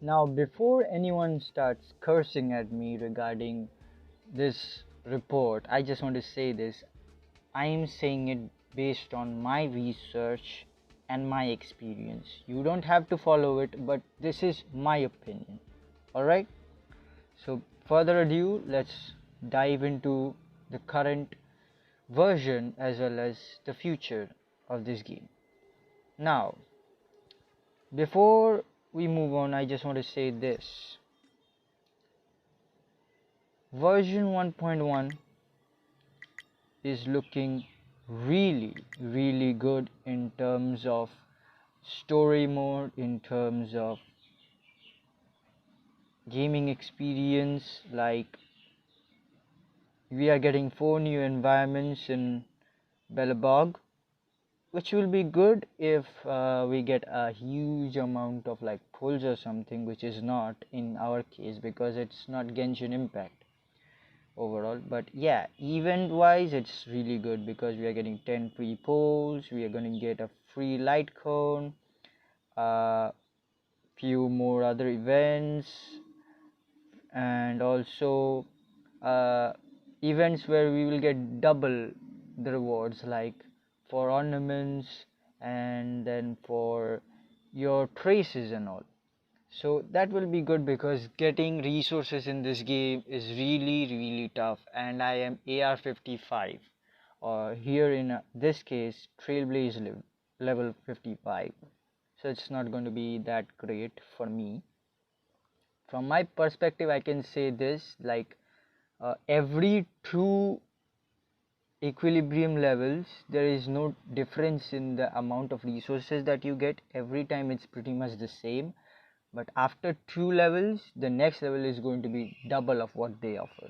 Now, before anyone starts cursing at me regarding this report, I just want to say this. I am saying it based on my research and my experience. You don't have to follow it, but this is my opinion. Alright? So, further ado, let's dive into the current version as well as the future of this game. Now, before we move on, I just want to say this. Version 1.1 is looking really good in terms of story mode, in terms of gaming experience. Like, we are getting 4 new environments in Belobog, which will be good if we get a huge amount of like pulls or something, which is not in our case because it's not Genshin Impact overall. But yeah, event wise it's really good because we are getting 10 free polls, we are going to get a free light cone, few more other events, and also events where we will get double the rewards, like for ornaments and then for your traces and all. So that will be good because getting resources in this game is really tough, and I am AR55, or here in this case Trailblaze level 55, so it's not going to be that great for me. From my perspective, I can say this, like every two equilibrium levels there is no difference in the amount of resources that you get. Every time it's pretty much the same, but after 2 levels the next level is going to be double of what they offer,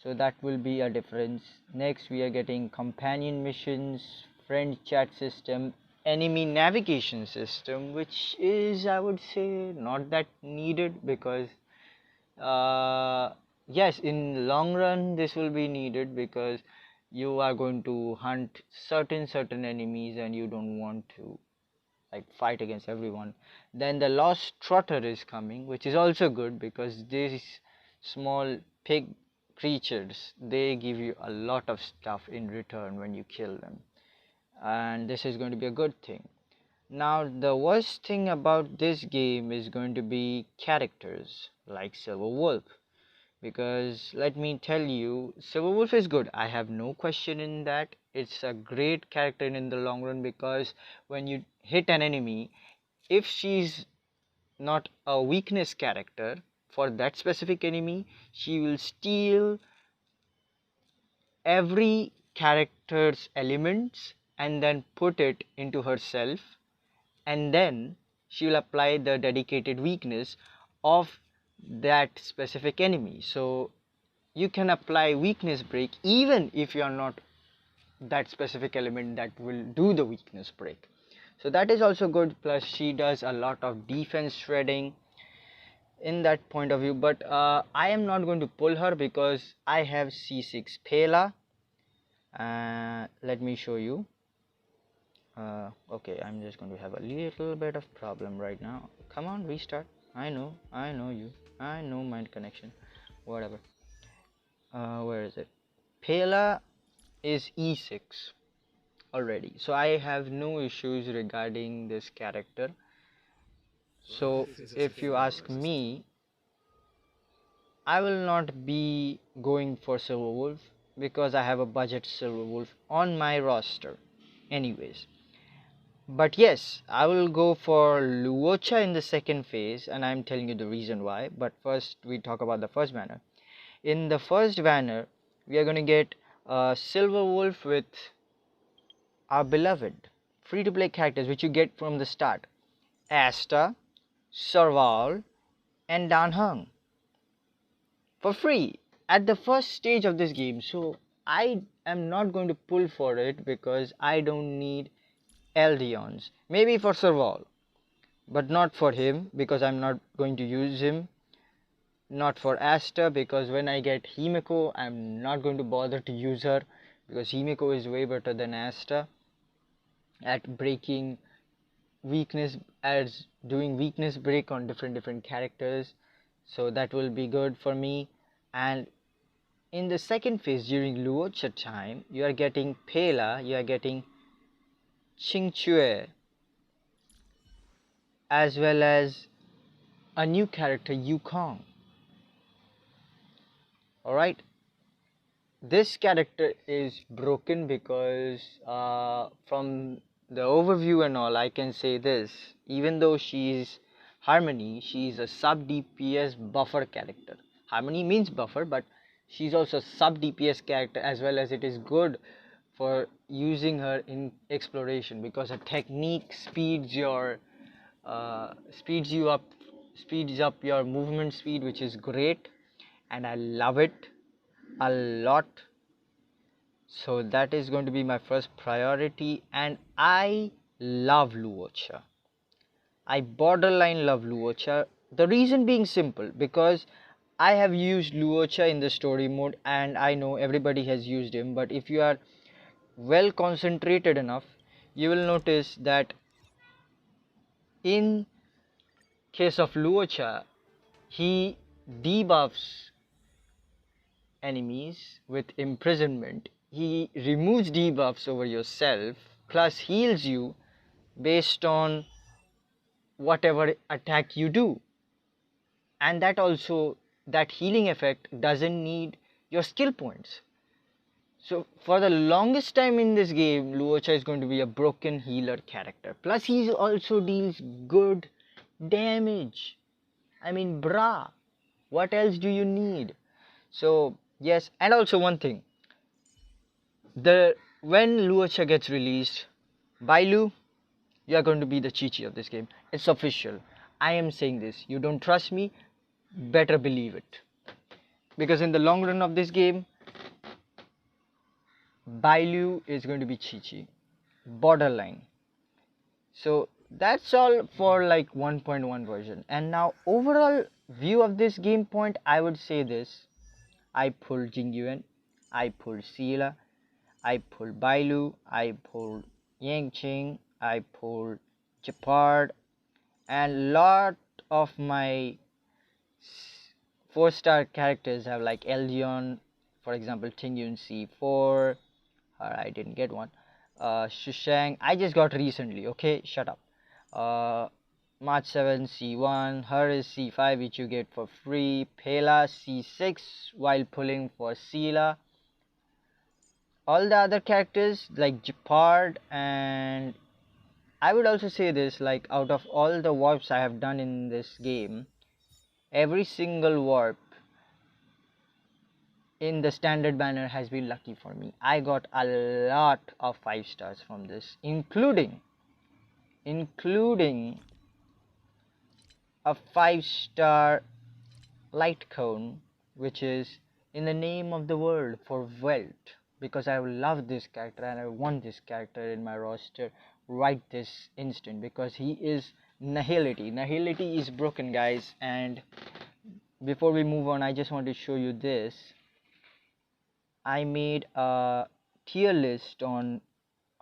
so that will be a difference. Next, we are getting companion missions, friend chat system, enemy navigation system, which is, I would say, not that needed because yes, in long run this will be needed because you are going to hunt certain enemies and you don't want to like fight against everyone. Then the lost trotter is coming, which is also good because these small pig creatures, they give you a lot of stuff in return when you kill them, and this is going to be a good thing. Now, the worst thing about this game is going to be characters like Silver Wolf, because let me tell you, Silver Wolf is good. I have no question in that. It's a great character in the long run because when you hit an enemy, if she's not a weakness character for that specific enemy, she will steal every character's elements and then put it into herself, and then she will apply the dedicated weakness of that specific enemy. So you can apply weakness break even if you are not that specific element that will do the weakness break. So that is also good, plus she does a lot of defense shredding in that point of view. But I am not going to pull her because I have C6 Pela. Let me show you. Okay, I'm just going to have a little bit of problem right now. Come on, restart. I know you. I know mind connection. Whatever. Where is it? Pela is E6 already, so I have no issues regarding this character. So if you ask me, I will not be going for Silver Wolf because I have a budget Silver Wolf on my roster anyways. But yes, I will go for LUOCHA in the second phase, and I'm telling you the reason why. But first we talk about the first banner. In the first banner, we are going to get a Silver Wolf with our beloved free-to-play characters which you get from the start: Asta, Serval, and Dan Heng for free at the first stage of this game. So I am not going to pull for it because I don't need Eldions. Maybe for Serval, but not for him because I'm not going to use him. Not for Asta because when I get Himeko, I'm not going to bother to use her because Himeko is way better than Asta at breaking weakness, as doing weakness break on different characters, so that will be good for me. And in the second phase during LUOCHA time, you are getting Pela, you are getting Chingchue, as well as a new character Yukong. Alright, this character is broken because from the overview and all, I can say this: even though she's Harmony, she's a sub DPS buffer character. Harmony means buffer, but she's also a sub DPS character, as well as it is good for using her in exploration because her technique speeds your speeds up your movement speed, which is great, and I love it a lot. So that is going to be my first priority, and I love LUOCHA. I borderline love LUOCHA. The reason being simple, because I have used LUOCHA in the story mode and I know everybody has used him, but if you are well concentrated enough, you will notice that in case of LUOCHA, he debuffs enemies with imprisonment. He removes debuffs over yourself, plus heals you based on whatever attack you do. And that also, that healing effect doesn't need your skill points. So for the longest time in this game, LUOCHA is going to be a broken healer character. Plus he also deals good damage. I mean, brah, what else do you need? So yes, and also one thing, when LUOCHA gets released, Bailu, you are going to be the Chi-Chi of this game. It's official. I am saying this. You don't trust me? Better believe it. Because in the long run of this game, Bailu is going to be Chi-Chi. Borderline. So that's all for like 1.1 version. And now overall view of this game point, I would say this. I pulled Jingyuan, I pulled Sila, I pulled Bailu, I pulled Yangqing, I pulled Japard, and lot of my 4-star characters have like Eldion, for example, Tingyun C4, I didn't get one. Shushang, I just got recently, okay, shut up. March 7 C1, her is C5, which you get for free. Pela C6 while pulling for Sila. All the other characters like Japard, and I would also say this, like out of all the warps I have done in this game, every single warp in the standard banner has been lucky for me. I got a lot of 5 stars from this, including a 5-star light cone, which is in the name of the world for Welt, because I love this character and I want this character in my roster right this instant, because he is Nihility. Nihility is broken, guys. And before we move on, I just want to show you this. I made a tier list on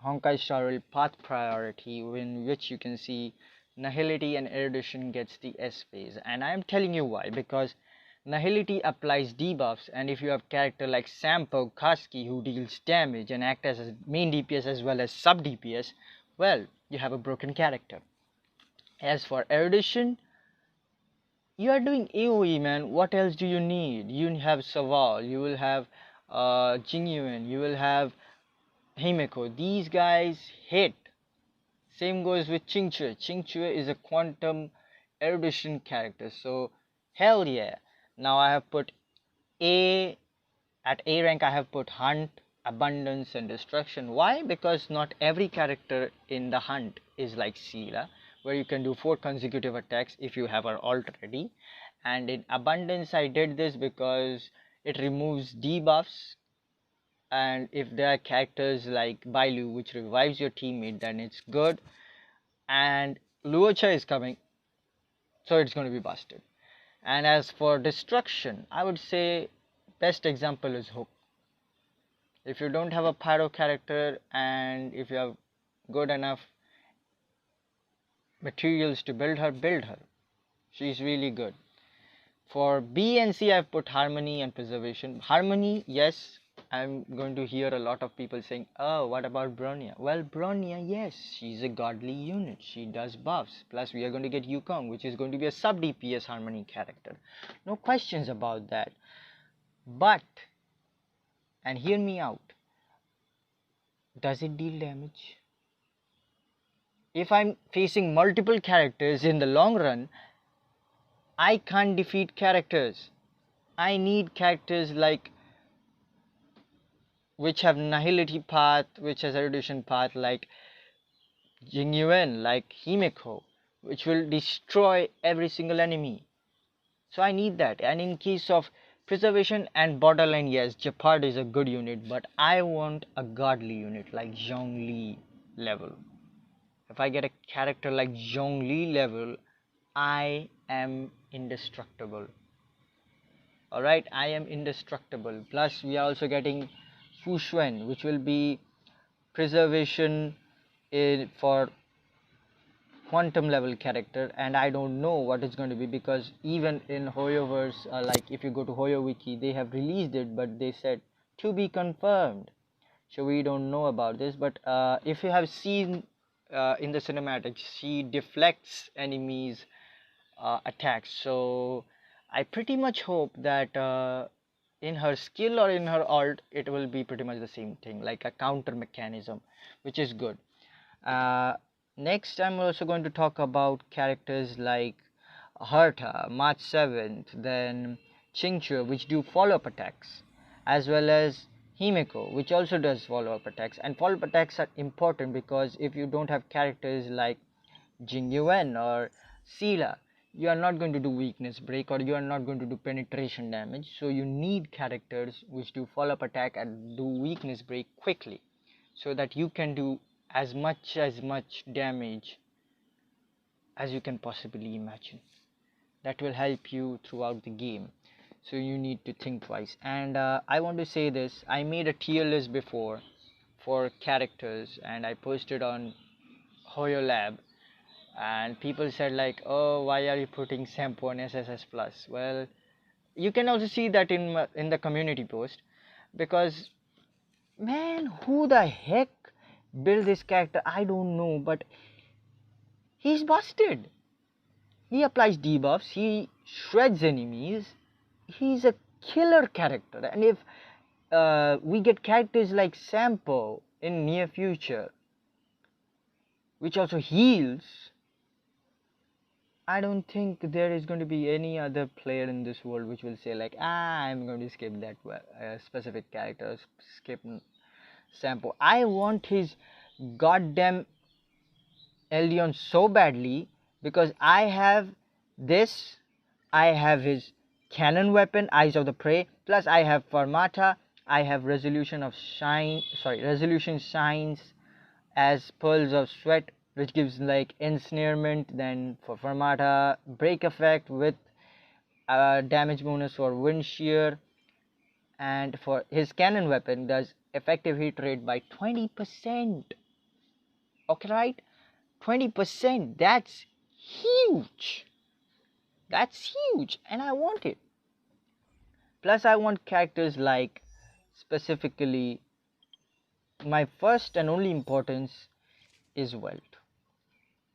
Honkai Star Rail path priority, in which you can see Nihility and Erudition gets the S phase, and I am telling you why. Because Nihility applies debuffs, and if you have character like Sampo Kaski who deals damage and act as a main DPS as well as sub DPS, well, you have a broken character. As for Erudition, you are doing AoE, man. What else do you need? You have Saval, you will have Jingyuan, you will have Himeko. These guys hit. Same goes with Qingque. Qingque is a quantum erudition character, so hell yeah. Now I have put at A rank I have put Hunt, Abundance and Destruction. Why? Because not every character in the Hunt is like Sila, where you can do 4 consecutive attacks if you have her alt ready. And in Abundance I did this because it removes debuffs, and if there are characters like Bailu which revives your teammate, then it's good. And LUOCHA is coming, so it's going to be busted. And as for Destruction, I would say best example is Hook. If you don't have a pyro character and if you have good enough materials to build her, build her. She's really good. For B and C, I've put harmony and preservation. Harmony, yes, I'm going to hear a lot of people saying, oh, what about Bronya? Well, Bronya, yes, she's a godly unit. She does buffs. Plus, we are going to get Yukong, which is going to be a sub DPS harmony character. No questions about that. But, and hear me out, does it deal damage? If I'm facing multiple characters in the long run, I can't defeat characters. I need characters like which have nihility path, which has erudition path, like Jingyuan, like Himeko, which will destroy every single enemy. So I need that. And in case of preservation and borderline, yes, Japard is a good unit, but I want a godly unit like Zhongli level. If I get a character like Zhongli level, I am indestructible. Alright, I am indestructible. Plus, we are also getting Xuan, which will be preservation for quantum level character, and I don't know what it's going to be, because even in Hoyoverse, like if you go to Hoyo Wiki, they have released it, but they said to be confirmed. So we don't know about this, but if you have seen in the cinematics, she deflects enemies' attacks. So I pretty much hope that in her skill or in her alt, it will be pretty much the same thing, like a counter mechanism, which is good. Next, I'm also going to talk about characters like Herta, March 7th, then Qingque, which do follow-up attacks, as well as Himeko, which also does follow-up attacks. And follow-up attacks are important because if you don't have characters like Jingyuan or Sila, you are not going to do weakness break, or you are not going to do penetration damage. So you need characters which do follow-up attack and do weakness break quickly, so that you can do as much damage as you can possibly imagine. That will help you throughout the game. So you need to think twice. And I want to say this, I made a tier list before for characters, and I posted on Hoyo Lab, and people said like, oh, why are you putting Sampo on SSS Plus? Well, you can also see that in the community post, because man, who the heck build this character? I don't know, but he's busted. He applies debuffs, he shreds enemies, he's a killer character. And if we get characters like Sampo in near future, which also heals, I don't think there is going to be any other player in this world which will say like, I'm going to skip that specific character, skip Sampo. I want his goddamn Eldion so badly, because I have this, I have his cannon weapon, Eyes of the Prey, plus I have Fermata, I have resolution shines as Pearls of Sweat, which gives like ensnarement. Then for Fermata, break effect with damage bonus for wind shear, and for his cannon weapon does effective hit rate by 20%. Okay, right? 20%, that's huge. That's huge, and I want it. Plus, I want characters like, specifically, my first and only importance is Welt,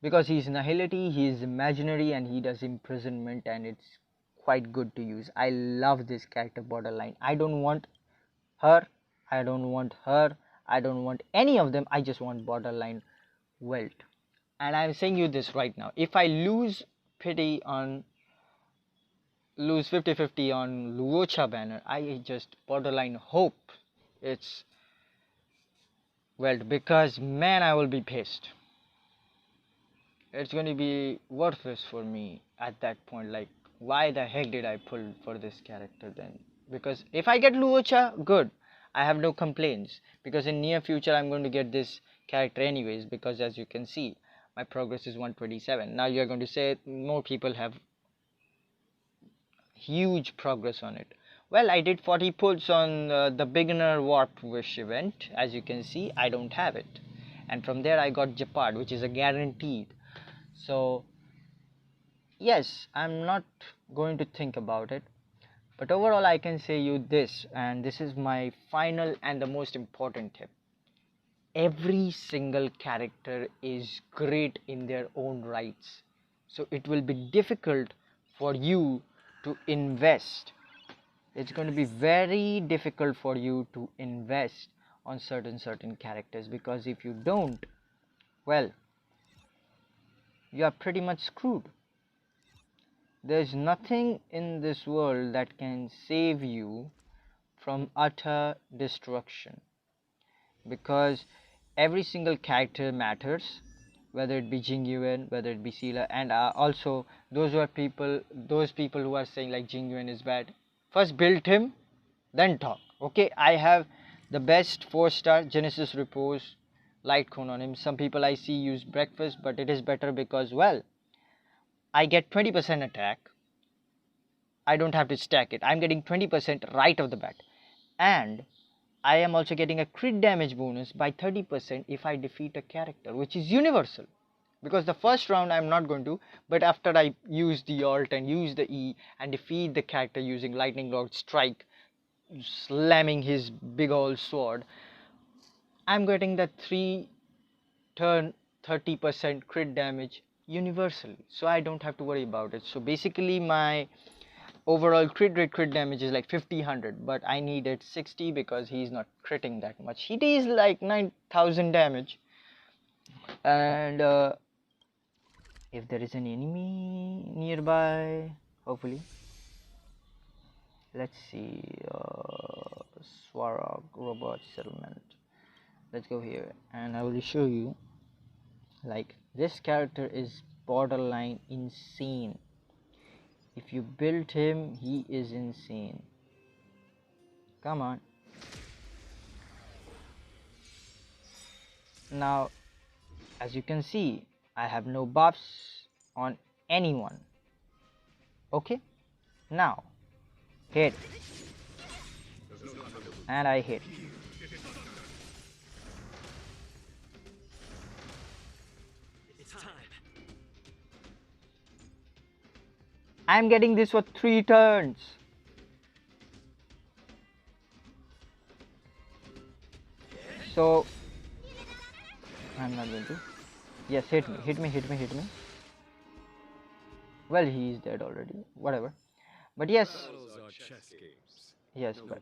because he's nihility, he is imaginary, and he does imprisonment, and it's quite good to use. I love this character borderline. I don't want her, I don't want her, I don't want any of them. I just want borderline Welt. And I'm saying you this right now, if I lose 50-50 on LUOCHA banner, I just borderline hope it's Welt, because man, I will be pissed. It's going to be worthless for me at that point. Like, why the heck did I pull for this character then? Because if I get LUOCHA, good, I have no complaints, because in near future I'm going to get this character anyways, because as you can see, my progress is 127. Now you're going to say more people have huge progress on it. Well, I did 40 pulls on the beginner warp wish event. As you can see, I don't have it, and from there I got Japard, which is a guaranteed. So yes, I'm not going to think about it, but overall I can say you this, and this is my final and the most important tip. Every single character is great in their own rights, so it will be difficult for you to invest. It's going to be very difficult for you to invest on certain characters, because if you don't, well, you are pretty much screwed. There's nothing in this world that can save you from utter destruction, because every single character matters, whether it be Jingyuan, whether it be Sealer, and also those people who are saying like Jingyuan is bad, first build him, then talk. Okay, I have the best 4-star Genesis Repose light cone on him. Some people I see use breakfast, but it is better because, well, I get 20% attack. I don't have to stack it. I'm getting 20% right off the bat, and I am also getting a crit damage bonus by 30% if I defeat a character, which is universal. Because the first round I'm not going to, but after I use the alt and use the E and defeat the character using Lightning Lord Strike, slamming his big old sword, I'm getting that 3 turn 30% crit damage universally, so I don't have to worry about it. So basically my overall crit rate, crit damage is like 50-100, but I needed 60 because he's not critting that much. He deals like 9,000 damage, and if there is an enemy nearby, hopefully, let's see, Swarog robot settlement, let's go here and I will show you. Like, this character is borderline insane. If you build him, he is insane. Come on. Now, as you can see, I have no buffs on anyone. Okay, now hit, and I hit. I'm getting this for 3 turns. So I'm not going to. Yes, hit me, hit me, hit me, hit me. Well, he is dead already. Whatever. But yes. Yes, but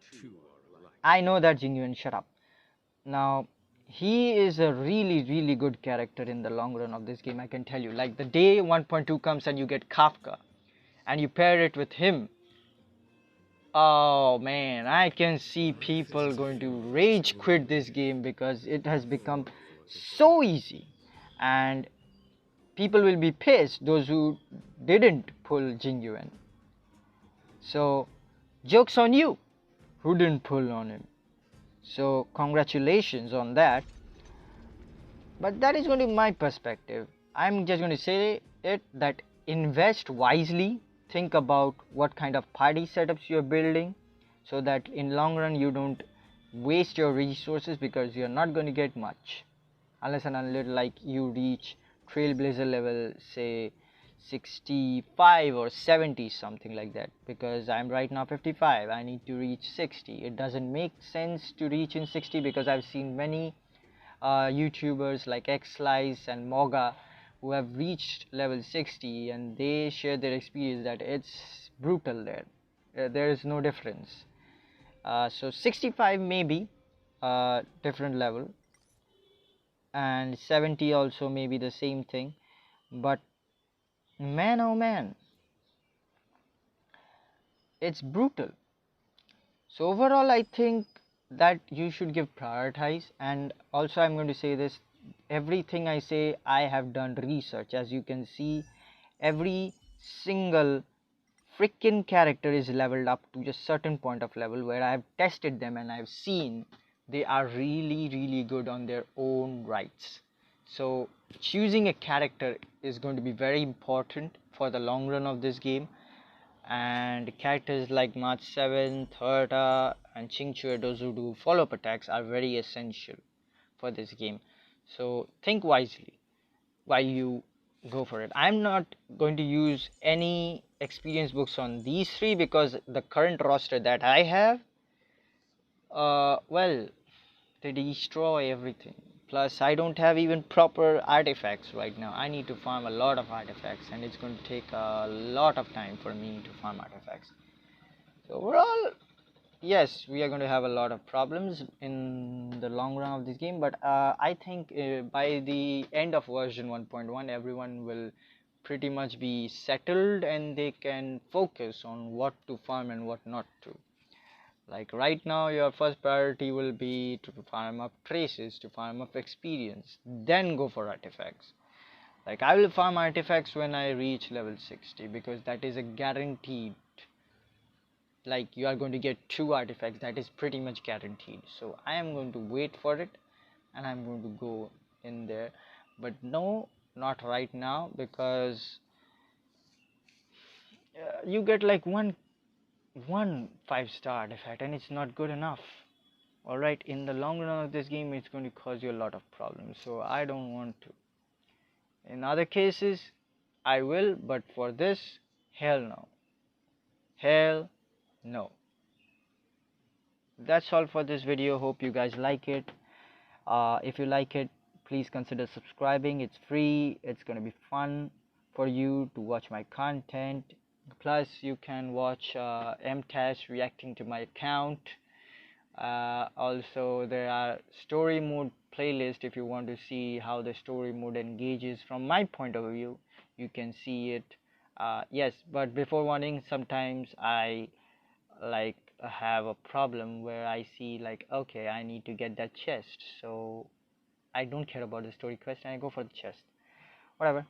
I know that, Jingyuan, shut up. Now, he is a really good character in the long run of this game, I can tell you. Like, the day 1.2 comes and you get Kafka and you pair it with him, oh man, I can see people going to rage quit this game because it has become so easy, and people will be pissed, those who didn't pull Jingyuan. So joke's on you who didn't pull on him. So congratulations on that. But that is going to be my perspective. I'm just going to say it that invest wisely. Think about what kind of party setups you're building, so that in long run you don't waste your resources, because you're not going to get much unless and until like you reach Trailblazer level, say 65 or 70, something like that. Because I'm right now 55, I need to reach 60. It doesn't make sense to reach in 60 because I've seen many YouTubers like XSlice and Moga who have reached level 60, and they share their experience that it's brutal there. There is no difference. So 65 maybe different level, and 70 also maybe the same thing, but man, oh man, it's brutal. So overall I think that you should give prioritize. And also I'm going to say this, everything I say I have done research. As you can see, every single freaking character is leveled up to just certain point of level where I have tested them and I've seen they are really good on their own rights. So choosing a character is going to be very important for the long run of this game, and characters like March 7, Thirta and Qingque, those who do follow-up attacks, are very essential for this game. So think wisely while you go for it. I'm not going to use any experience books on these three because the current roster that I have, well, they destroy everything. Plus, I don't have even proper artifacts right now. I need to farm a lot of artifacts, and it's going to take a lot of time for me to farm artifacts. So overall, yes, we are going to have a lot of problems in the long run of this game, but I think by the end of version 1.1, everyone will pretty much be settled and they can focus on what to farm and what not to. Like right now, your first priority will be to farm up traces, to farm up experience, then go for artifacts. Like I will farm artifacts when I reach level 60 because that is a guaranteed. Like you are going to get 2 artifacts, that is pretty much guaranteed. So I am going to wait for it and I'm going to go in there. But no, not right now because you get like one 5-star artifact and it's not good enough. Alright, in the long run of this game it's going to cause you a lot of problems, so I don't want to. In other cases I will, but for this, hell no. Hell no. That's all for this video. Hope you guys like it. If you like it, please consider subscribing. It's free. It's gonna be fun for you to watch my content. Plus you can watch MTash reacting to my account. Also there are story mode playlist. If you want to see how the story mode engages from my point of view, you can see it. Yes, but before warning, sometimes I like have a problem where I see like, okay, I need to get that chest, so I don't care about the story quest and I go for the chest. Whatever.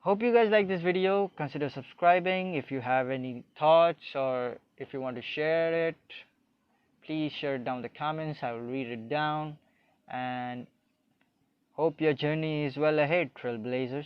Hope you guys like this video. Consider subscribing. If you have any thoughts or if you want to share it, please share it down in the comments. I will read it down, and hope your journey is well ahead, trailblazers.